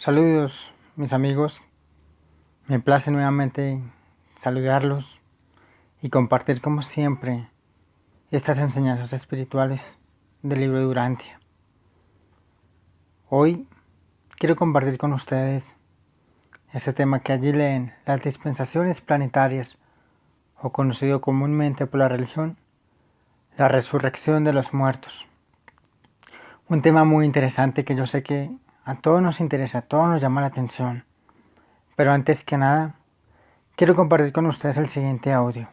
Saludos, mis amigos. Me place nuevamente saludarlos y compartir, como siempre, estas enseñanzas espirituales del libro de Durantia. Hoy quiero compartir con ustedes este tema que allí leen, las dispensaciones planetarias, o conocido comúnmente por la religión, la resurrección de los muertos. Un tema muy interesante que yo sé que a todos nos interesa, a todos nos llama la atención. Pero antes que nada, quiero compartir con ustedes el siguiente audio.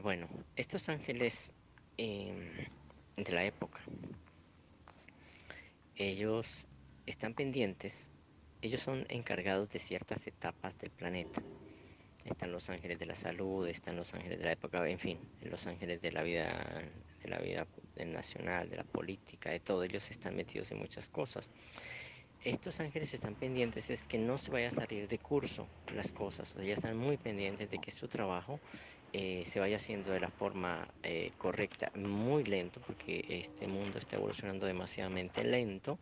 Bueno, estos ángeles de la época, ellos están pendientes, ellos son encargados de ciertas etapas del planeta. Están los ángeles de la salud, están los ángeles de la época, en fin, los ángeles de la vida nacional, de la política, de todo. Ellos están metidos en muchas cosas. Estos ángeles están pendientes es que no se vaya a salir de curso las cosas, o sea, ya están muy pendientes de que su trabajo se vaya haciendo de la forma correcta, muy lento, porque este mundo está evolucionando demasiadamente lento,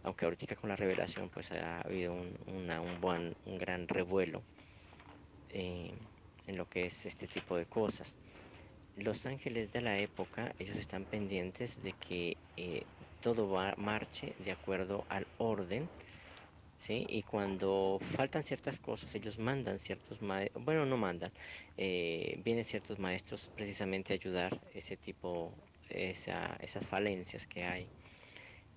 aunque ahorita con la revelación pues ha habido un gran revuelo eh, en lo que es este tipo de cosas. Los ángeles de la época, ellos están pendientes de que marche de acuerdo al orden. ¿Sí? Y cuando faltan ciertas cosas, ellos mandan ciertos maestros, bueno, no mandan, vienen ciertos maestros precisamente a ayudar esas falencias que hay.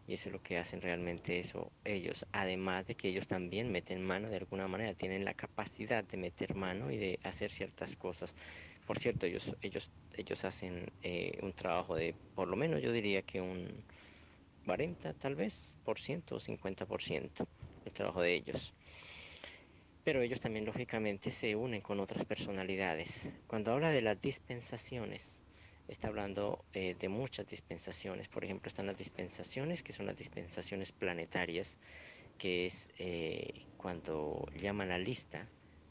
Y eso es lo que hacen realmente eso ellos. Además de que ellos también meten mano de alguna manera, tienen la capacidad de meter mano y de hacer ciertas cosas. Por cierto, ellos hacen un trabajo de, por lo menos yo diría que un 40 tal vez por ciento o 50% el trabajo de ellos. Pero ellos también lógicamente se unen con otras personalidades. Cuando habla de las dispensaciones, está hablando de muchas dispensaciones. Por ejemplo, están las dispensaciones, que son las dispensaciones planetarias, que es cuando llaman a lista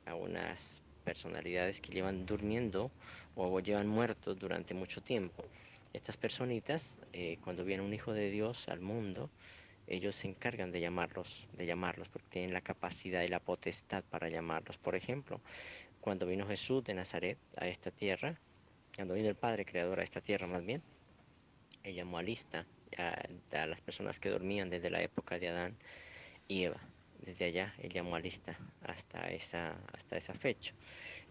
a unas personalidades que llevan durmiendo o llevan muertos durante mucho tiempo. Estas personitas, cuando viene un hijo de Dios al mundo, ellos se encargan de llamarlos, porque tienen la capacidad y la potestad para llamarlos. Por ejemplo, cuando vino Jesús de Nazaret a esta tierra, cuando vino el Padre Creador a esta tierra más bien, él llamó a lista a las personas que dormían desde la época de Adán y Eva. Desde allá él llamó a lista hasta esa fecha.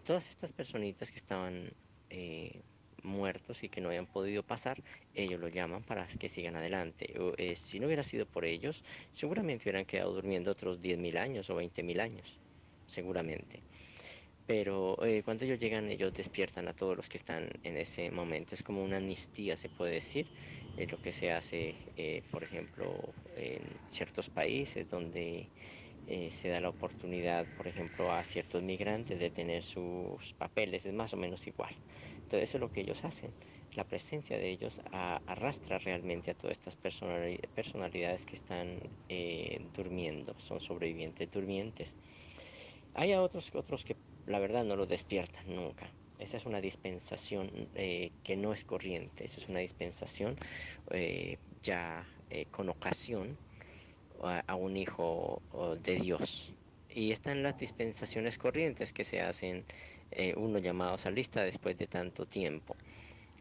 Todas estas personitas que estaban muertos y que no habían podido pasar, ellos lo llaman para que sigan adelante. Si no hubiera sido por ellos, seguramente hubieran quedado durmiendo otros 10.000 años o 20.000 años, seguramente. Pero cuando ellos llegan, ellos despiertan a todos los que están en ese momento. Es como una amnistía, se puede decir, lo que se hace, por ejemplo, en ciertos países donde se da la oportunidad, por ejemplo, a ciertos migrantes de tener sus papeles, es más o menos igual. Entonces eso es lo que ellos hacen. La presencia de ellos arrastra realmente a todas estas personalidades que están durmiendo, son sobrevivientes durmientes. Hay otros que la verdad no los despiertan nunca. Esa es una dispensación que no es corriente, esa es una dispensación ya con ocasión a un hijo de Dios. Y están las dispensaciones corrientes que se hacen uno llamados a lista después de tanto tiempo,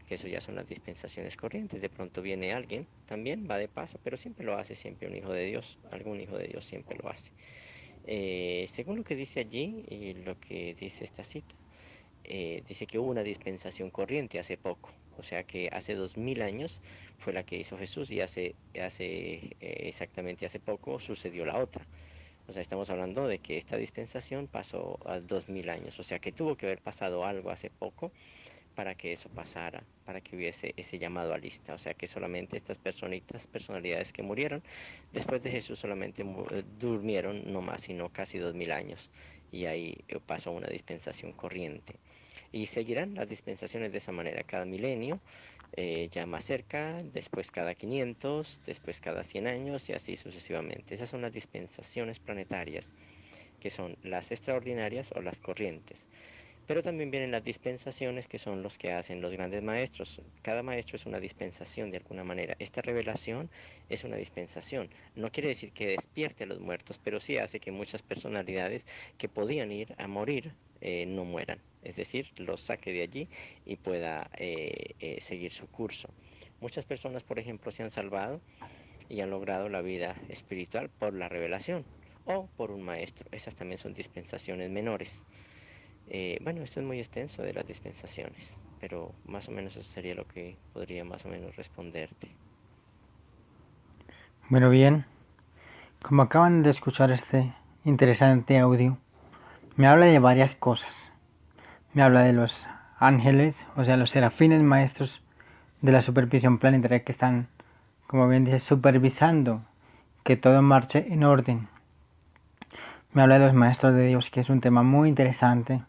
que eso ya son las dispensaciones corrientes. De pronto viene alguien, también va de paso, pero siempre lo hace siempre un hijo de Dios, algún hijo de Dios siempre lo hace. Según lo que dice allí y lo que dice esta cita, dice que hubo una dispensación corriente hace poco, o sea que hace 2000 años fue la que hizo Jesús y exactamente hace poco sucedió la otra. O sea, estamos hablando de que esta dispensación pasó a 2000 años, o sea que tuvo que haber pasado algo hace poco para que eso pasara, para que hubiese ese llamado a lista. O sea que solamente estas personitas, personalidades que murieron después de Jesús solamente durmieron no más, sino casi 2000 años. Y ahí pasó una dispensación corriente. Y seguirán las dispensaciones de esa manera, cada milenio, ya más cerca, después cada 500, después cada 100 años y así sucesivamente. Esas son las dispensaciones planetarias, que son las extraordinarias o las corrientes. Pero también vienen las dispensaciones, que son los que hacen los grandes maestros. Cada maestro es una dispensación de alguna manera. Esta revelación es una dispensación. No quiere decir que despierte a los muertos, pero sí hace que muchas personalidades que podían ir a morir no mueran. Es decir, los saque de allí y pueda seguir su curso. Muchas personas, por ejemplo, se han salvado y han logrado la vida espiritual por la revelación o por un maestro. Esas también son dispensaciones menores. Bueno, esto es muy extenso de las dispensaciones, pero más o menos eso sería lo que podría más o menos responderte. Bueno, bien, como acaban de escuchar este interesante audio, me habla de varias cosas. Me habla de los ángeles, o sea, los serafines maestros de la supervisión planetaria que están, como bien dice, supervisando que todo marche en orden. Me habla de los maestros de Dios, que es un tema muy interesante,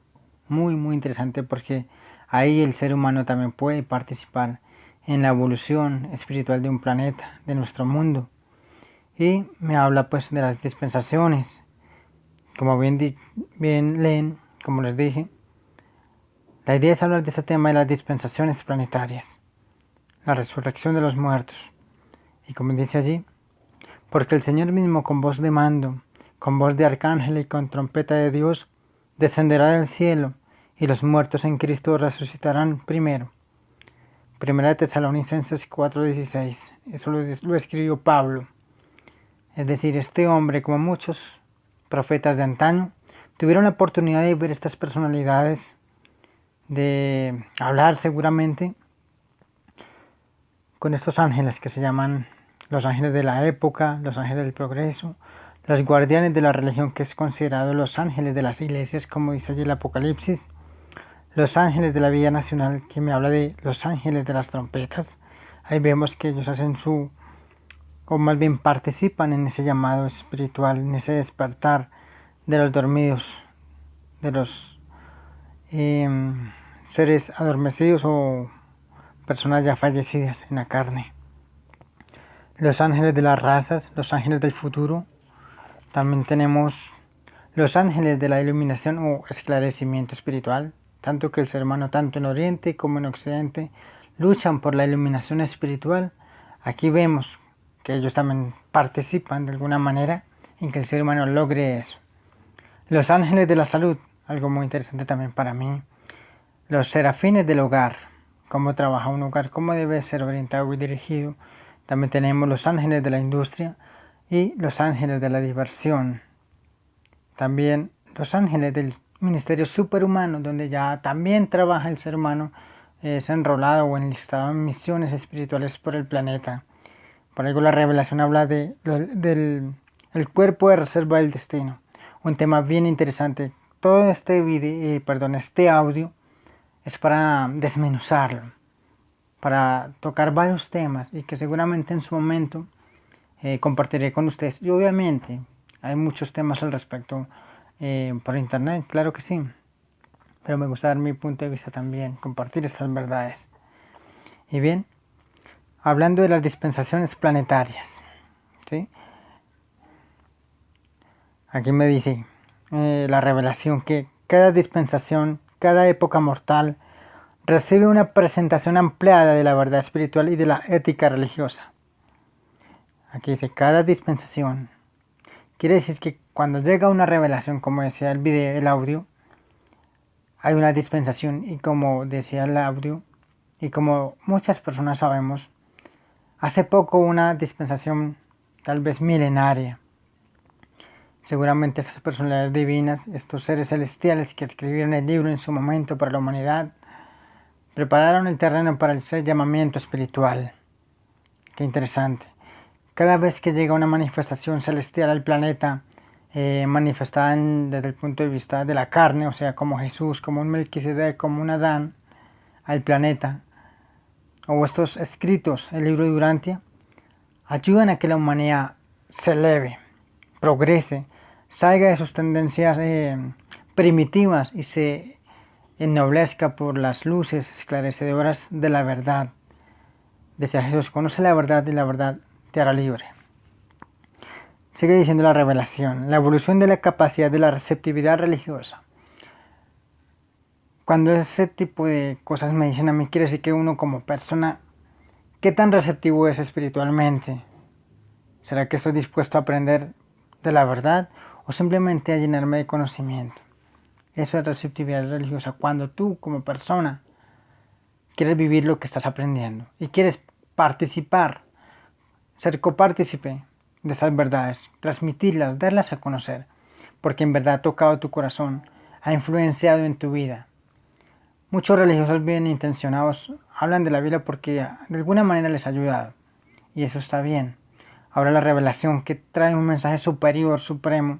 muy interesante, porque ahí el ser humano también puede participar en la evolución espiritual de un planeta, de nuestro mundo. Y me habla pues de las dispensaciones, como bien leen, como les dije. La idea es hablar de este tema de las dispensaciones planetarias, la resurrección de los muertos. Y como dice allí, porque el Señor mismo con voz de mando, con voz de arcángel y con trompeta de Dios, descenderá del cielo, y los muertos en Cristo resucitarán primero. Primera de Tesalonicenses 4:16. Eso lo escribió Pablo. Es decir, este hombre, como muchos profetas de antaño, tuvieron la oportunidad de ver estas personalidades, de hablar seguramente con estos ángeles que se llaman los ángeles de la época, los ángeles del progreso, los guardianes de la religión, que es considerado los ángeles de las iglesias, como dice allí el Apocalipsis, los ángeles de la vida nacional, que me habla de los ángeles de las trompetas. Ahí vemos que ellos hacen o más bien participan en ese llamado espiritual, en ese despertar de los dormidos, de los seres adormecidos o personas ya fallecidas en la carne. Los ángeles de las razas, los ángeles del futuro. También tenemos los ángeles de la iluminación o esclarecimiento espiritual, tanto que el ser humano, tanto en Oriente como en Occidente, luchan por la iluminación espiritual. Aquí vemos que ellos también participan de alguna manera en que el ser humano logre eso. Los ángeles de la salud, algo muy interesante también para mí. Los serafines del hogar, cómo trabaja un hogar, cómo debe ser orientado y dirigido. También tenemos los ángeles de la industria y los ángeles de la diversión. También los ángeles del ministerio superhumano, donde ya también trabaja el ser humano, es enrolado o enlistado en misiones espirituales por el planeta. Por algo la revelación habla del el cuerpo de reserva del destino. Un tema bien interesante. Todo este audio es para desmenuzarlo, para tocar varios temas y que seguramente en su momento compartiré con ustedes. Y obviamente hay muchos temas al respecto por internet, claro que sí, pero me gusta dar mi punto de vista también, compartir estas verdades. Y bien, hablando de las dispensaciones planetarias, ¿sí? Aquí me dice la revelación que cada dispensación, cada época mortal, recibe una presentación ampliada de la verdad espiritual y de la ética religiosa. Aquí dice cada dispensación. Quiere decir que cuando llega una revelación, como decía el audio, hay una dispensación y como decía el audio, y como muchas personas sabemos, hace poco una dispensación tal vez milenaria. Seguramente esas personalidades divinas, estos seres celestiales que escribieron el libro en su momento para la humanidad, prepararon el terreno para el llamamiento espiritual. Qué interesante. Cada vez que llega una manifestación celestial al planeta, manifestada desde el punto de vista de la carne, o sea, como Jesús, como un Melquisedec, como un Adán, al planeta, o estos escritos, el libro de Durantia, ayudan a que la humanidad se eleve, progrese, salga de sus tendencias primitivas y se ennoblezca por las luces esclarecedoras de la verdad. Decía Jesús, conoce la verdad y la verdad te hará libre. Sigue diciendo la revelación, la evolución de la capacidad de la receptividad religiosa. Cuando ese tipo de cosas me dicen a mí, quiere decir que uno como persona, ¿qué tan receptivo es espiritualmente? ¿Será que estoy dispuesto a aprender de la verdad o simplemente a llenarme de conocimiento? Eso es receptividad religiosa, cuando tú como persona quieres vivir lo que estás aprendiendo y quieres participar, ser copartícipe de esas verdades, transmitirlas, darlas a conocer, porque en verdad ha tocado tu corazón, ha influenciado en tu vida. Muchos religiosos bien intencionados hablan de la Biblia porque de alguna manera les ha ayudado, y eso está bien. Ahora la revelación que trae un mensaje superior, supremo,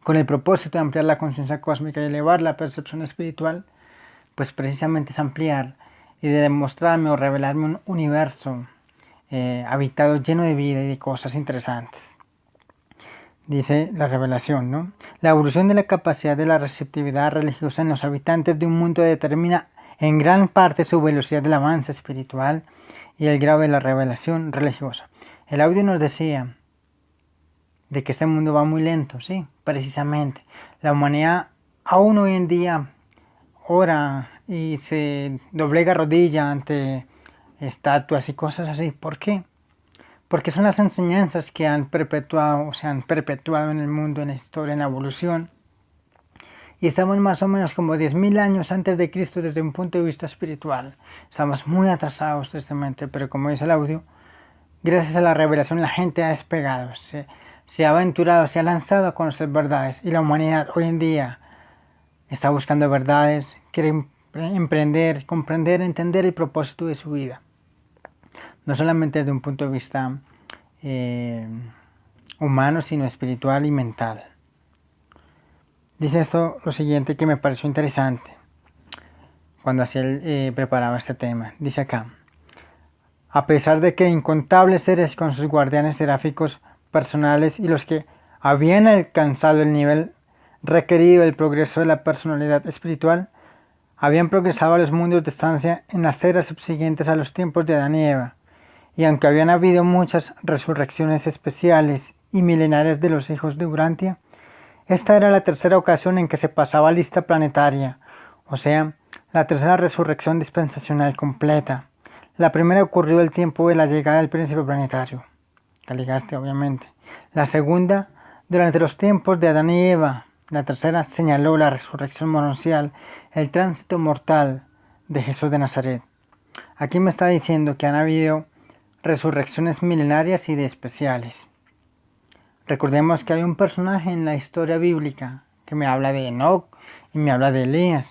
con el propósito de ampliar la conciencia cósmica y elevar la percepción espiritual, pues precisamente es ampliar y de demostrarme o revelarme un universo habitado lleno de vida y de cosas interesantes. Dice la revelación, ¿no? La evolución de la capacidad de la receptividad religiosa en los habitantes de un mundo determina en gran parte su velocidad del avance espiritual y el grado de la revelación religiosa. El audio nos decía de que este mundo va muy lento, sí, precisamente. La humanidad aún hoy en día ora y se doblega rodilla ante estatuas y cosas así. ¿Por qué? Porque son las enseñanzas que han perpetuado, se han perpetuado en el mundo, en la historia, en la evolución. Y estamos más o menos como 10.000 años antes de Cristo desde un punto de vista espiritual. Estamos muy atrasados tristemente, pero como dice el audio, gracias a la revelación la gente ha despegado, se ha aventurado, se ha lanzado a conocer verdades. Y la humanidad hoy en día está buscando verdades, quiere emprender, comprender, entender el propósito de su vida. No solamente desde un punto de vista humano, sino espiritual y mental. Dice esto lo siguiente que me pareció interesante cuando así él preparaba este tema. Dice acá: a pesar de que incontables seres con sus guardianes seráficos personales y los que habían alcanzado el nivel requerido del progreso de la personalidad espiritual, habían progresado a los mundos de estancia en las eras subsiguientes a los tiempos de Adán y Eva, y aunque habían habido muchas resurrecciones especiales y milenarias de los hijos de Urantia, esta era la tercera ocasión en que se pasaba lista planetaria, o sea, la tercera resurrección dispensacional completa. La primera ocurrió el tiempo de la llegada del príncipe planetario, Caligaste obviamente. La segunda, durante los tiempos de Adán y Eva. La tercera señaló la resurrección mononcial, el tránsito mortal de Jesús de Nazaret. Aquí me está diciendo que han habido resurrecciones milenarias y de especiales. Recordemos que hay un personaje en la historia bíblica que me habla de Enoc y me habla de Elías.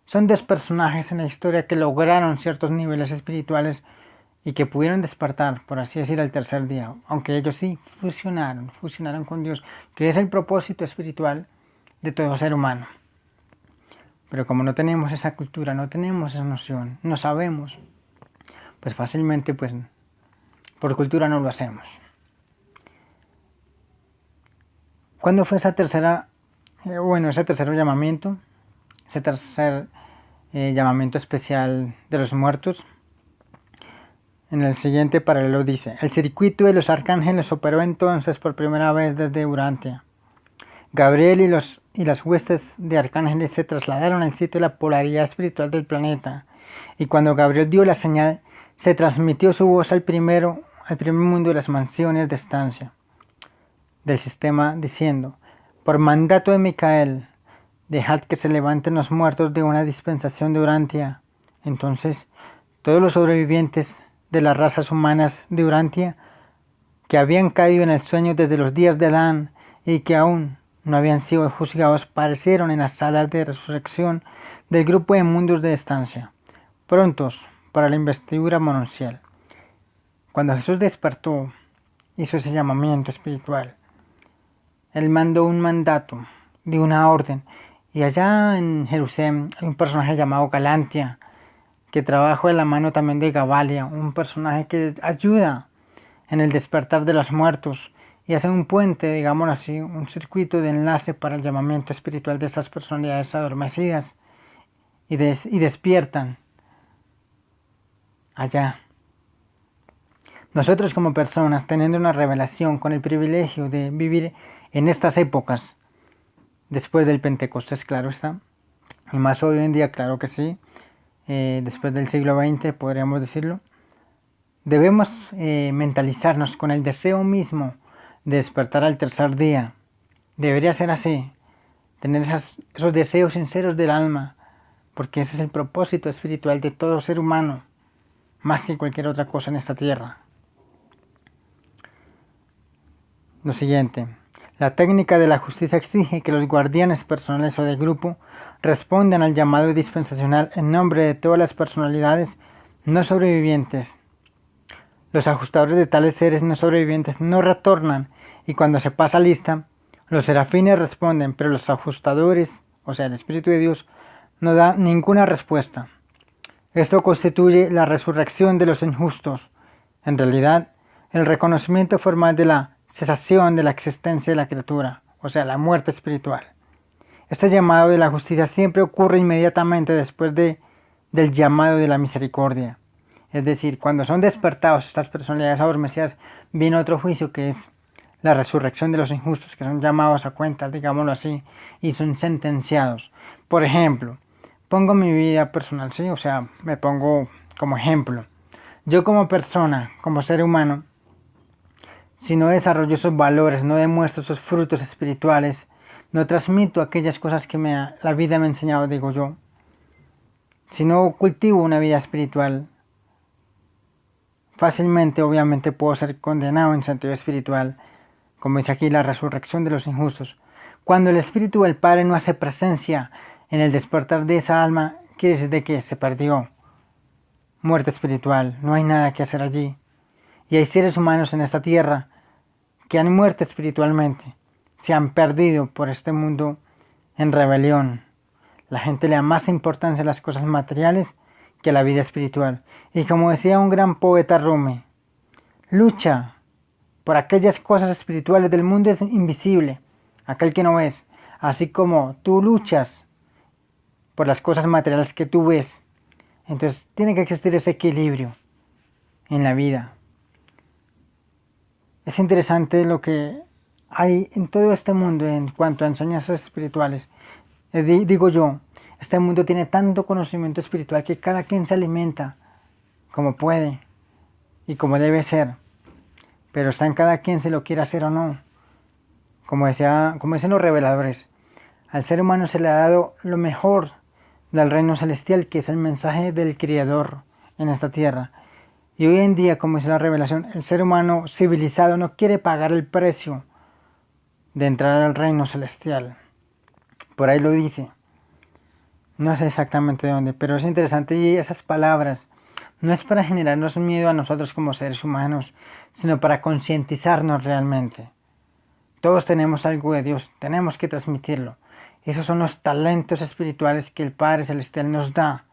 Son dos personajes en la historia que lograron ciertos niveles espirituales y que pudieron despertar, por así decir, al tercer día, aunque ellos sí fusionaron con Dios, que es el propósito espiritual de todo ser humano. Pero como no tenemos esa cultura, no tenemos esa noción, no sabemos, pues fácilmente, pues por cultura no lo hacemos. ¿Cuándo fue esa tercera, ese tercer llamamiento? Ese tercer llamamiento especial de los muertos. En el siguiente paralelo dice: el circuito de los arcángeles operó entonces por primera vez desde Urantia. Gabriel y las huestes de arcángeles se trasladaron al sitio de la polaridad espiritual del planeta, y cuando Gabriel dio la señal, se transmitió su voz al primer mundo de las mansiones de estancia del sistema, diciendo: por mandato de Micael, dejad que se levanten los muertos de una dispensación de Urantia. Entonces, todos los sobrevivientes de las razas humanas de Urantia, que habían caído en el sueño desde los días de Adán y que aún no habían sido juzgados, aparecieron en las salas de resurrección del grupo de mundos de estancia, prontos para la investidura mononcial. Cuando Jesús despertó, hizo ese llamamiento espiritual. Él mandó un mandato de una orden, y allá en Jerusalén hay un personaje llamado Galantia, que trabaja de la mano también de Gabalia, un personaje que ayuda en el despertar de los muertos y hace un puente, digamos así, un circuito de enlace para el llamamiento espiritual de estas personalidades adormecidas y despiertan allá. Nosotros como personas, teniendo una revelación con el privilegio de vivir en estas épocas, después del Pentecostés, claro está, y más hoy en día, claro que sí, después del siglo XX podríamos decirlo, debemos mentalizarnos con el deseo mismo de despertar al tercer día. Debería ser así, tener esos deseos sinceros del alma, porque ese es el propósito espiritual de todo ser humano, más que cualquier otra cosa en esta tierra. Lo siguiente, la técnica de la justicia exige que los guardianes personales o del grupo respondan al llamado dispensacional en nombre de todas las personalidades no sobrevivientes. Los ajustadores de tales seres no sobrevivientes no retornan y cuando se pasa lista, los serafines responden, pero los ajustadores, o sea, el Espíritu de Dios, no da ninguna respuesta. Esto constituye la resurrección de los injustos, en realidad, el reconocimiento formal de la cesación de la existencia de la criatura, o sea, la muerte espiritual. Este llamado de la justicia siempre ocurre inmediatamente después del llamado de la misericordia. Es decir, cuando son despertados estas personalidades adormecidas, viene otro juicio que es la resurrección de los injustos, que son llamados a cuentas, digámoslo así, y son sentenciados. Por ejemplo, pongo mi vida personal, ¿sí? O sea, me pongo como ejemplo. Yo como persona, como ser humano, si no desarrollo esos valores, no demuestro esos frutos espirituales, no transmito aquellas cosas que la vida me ha enseñado, digo yo, si no cultivo una vida espiritual, fácilmente, obviamente, puedo ser condenado en sentido espiritual, como dice aquí, la resurrección de los injustos. Cuando el Espíritu del Padre no hace presencia en el despertar de esa alma, quiere decir de que se perdió. Muerte espiritual, no hay nada que hacer allí. Y hay seres humanos en esta tierra que han muerto espiritualmente, se han perdido por este mundo en rebelión. La gente le da más importancia a las cosas materiales que a la vida espiritual. Y como decía un gran poeta Rumi, lucha por aquellas cosas espirituales del mundo invisible, aquel que no ves, así como tú luchas por las cosas materiales que tú ves. Entonces tiene que existir ese equilibrio en la vida. Es interesante lo que hay en todo este mundo en cuanto a enseñanzas espirituales. Digo yo, este mundo tiene tanto conocimiento espiritual que cada quien se alimenta como puede y como debe ser. Pero está en cada quien si lo quiere hacer o no. Como dicen los reveladores, al ser humano se le ha dado lo mejor del reino celestial, que es el mensaje del Creador en esta tierra. Y hoy en día, como dice la revelación, el ser humano civilizado no quiere pagar el precio de entrar al reino celestial. Por ahí lo dice. No sé exactamente dónde, pero es interesante y esas palabras no es para generarnos miedo a nosotros como seres humanos, sino para concientizarnos realmente. Todos tenemos algo de Dios, tenemos que transmitirlo. Esos son los talentos espirituales que el Padre Celestial nos da.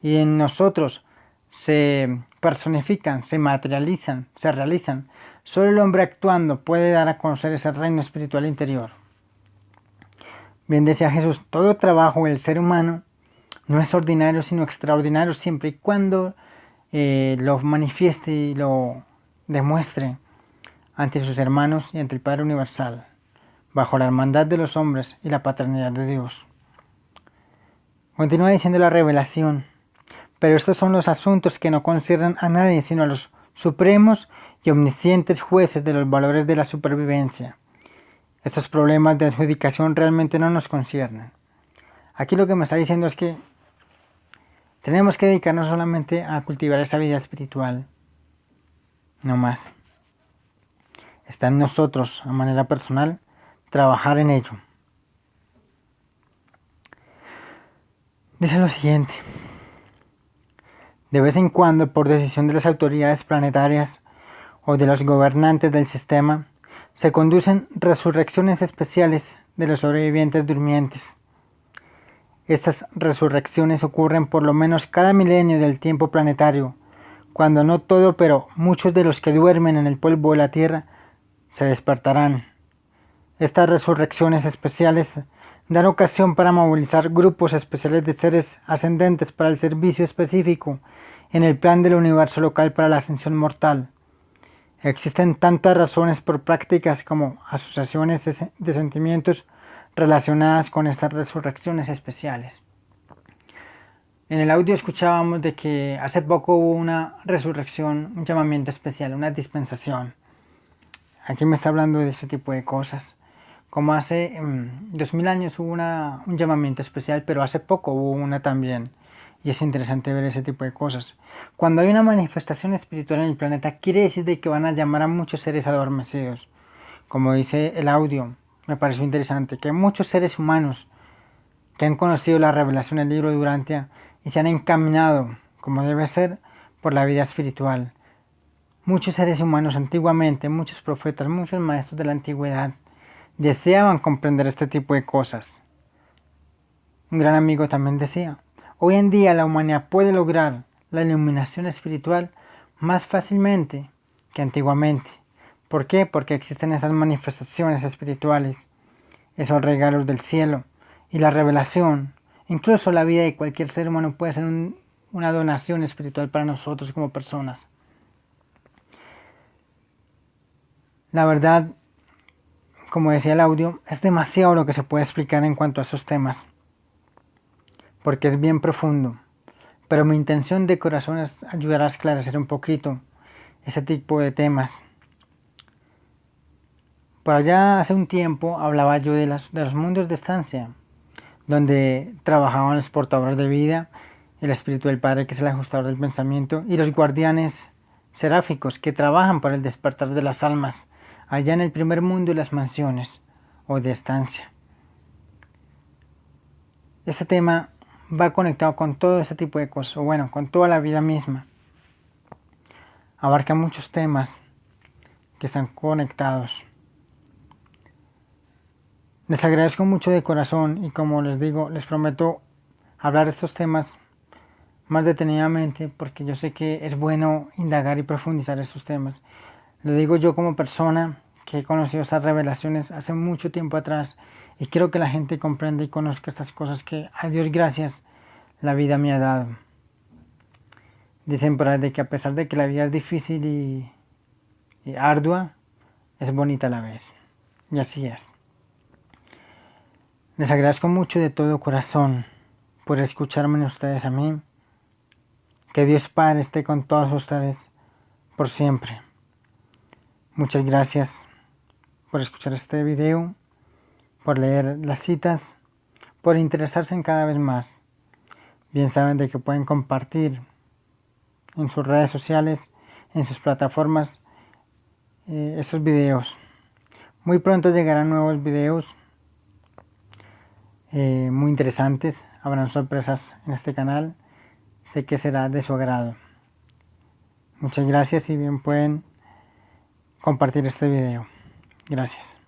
Y en nosotros se personifican, se materializan, se realizan. Solo el hombre actuando puede dar a conocer ese reino espiritual interior. Bien decía Jesús, todo trabajo del ser humano no es ordinario sino extraordinario siempre y cuando lo manifieste y lo demuestre ante sus hermanos y ante el Padre Universal, bajo la hermandad de los hombres y la paternidad de Dios. Continúa diciendo la revelación, pero estos son los asuntos que no conciernen a nadie sino a los supremos y omniscientes jueces de los valores de la supervivencia. Estos problemas de adjudicación realmente no nos conciernen. Aquí lo que me está diciendo es que tenemos que dedicarnos solamente a cultivar esa vida espiritual, no más. Está en nosotros, a manera personal, trabajar en ello. Dice lo siguiente: de vez en cuando, por decisión de las autoridades planetarias o de los gobernantes del sistema, se conducen resurrecciones especiales de los sobrevivientes durmientes. Estas resurrecciones ocurren por lo menos cada milenio del tiempo planetario, cuando no todo, pero muchos de los que duermen en el polvo de la Tierra se despertarán. Estas resurrecciones especiales dan ocasión para movilizar grupos especiales de seres ascendentes para el servicio específico en el plan del universo local para la ascensión mortal. Existen tantas razones por prácticas como asociaciones de sentimientos relacionadas con estas resurrecciones especiales. En el audio escuchábamos de que hace poco hubo una resurrección, un llamamiento especial, una dispensación. Aquí me está hablando de ese tipo de cosas. Como hace 2000 años hubo un llamamiento especial, pero hace poco hubo una también. Y es interesante ver ese tipo de cosas. Cuando hay una manifestación espiritual en el planeta, quiere decir de que van a llamar a muchos seres adormecidos. Como dice el audio, me pareció interesante, que muchos seres humanos que han conocido la revelación del libro de Durantia y se han encaminado, como debe ser, por la vida espiritual. Muchos seres humanos antiguamente, muchos profetas, muchos maestros de la antigüedad, deseaban comprender este tipo de cosas. Un gran amigo también decía, hoy en día la humanidad puede lograr la iluminación espiritual más fácilmente que antiguamente. ¿Por qué? Porque existen esas manifestaciones espirituales, esos regalos del cielo y la revelación. Incluso la vida de cualquier ser humano puede ser una donación espiritual para nosotros como personas. La verdad, como decía el audio, es demasiado lo que se puede explicar en cuanto a esos temas, porque es bien profundo. Pero mi intención de corazón es ayudar a esclarecer un poquito ese tipo de temas. Por allá hace un tiempo hablaba yo de los mundos de estancia, donde trabajaban los portadores de vida, el Espíritu del Padre, que es el ajustador del pensamiento, y los guardianes seráficos, que trabajan para el despertar de las almas, allá en el primer mundo de las mansiones o de estancia. Este tema va conectado con todo ese tipo de cosas, o bueno, con toda la vida misma. Abarca muchos temas que están conectados. Les agradezco mucho de corazón y como les digo, les prometo hablar de estos temas más detenidamente porque yo sé que es bueno indagar y profundizar estos temas. Lo digo yo como persona que he conocido estas revelaciones hace mucho tiempo atrás y quiero que la gente comprenda y conozca estas cosas que a Dios gracias la vida me ha dado. Dicen por ahí de que a pesar de que la vida es difícil y ardua, es bonita a la vez. Y así es. Les agradezco mucho de todo corazón por escucharme ustedes a mí. Que Dios Padre esté con todos ustedes por siempre. Muchas gracias por escuchar este video, por leer las citas, por interesarse en cada vez más. Bien saben de que pueden compartir en sus redes sociales, en sus plataformas, estos videos. Muy pronto llegarán nuevos videos muy interesantes. Habrán sorpresas en este canal. Sé que será de su agrado. Muchas gracias y bien pueden compartir este video. Gracias.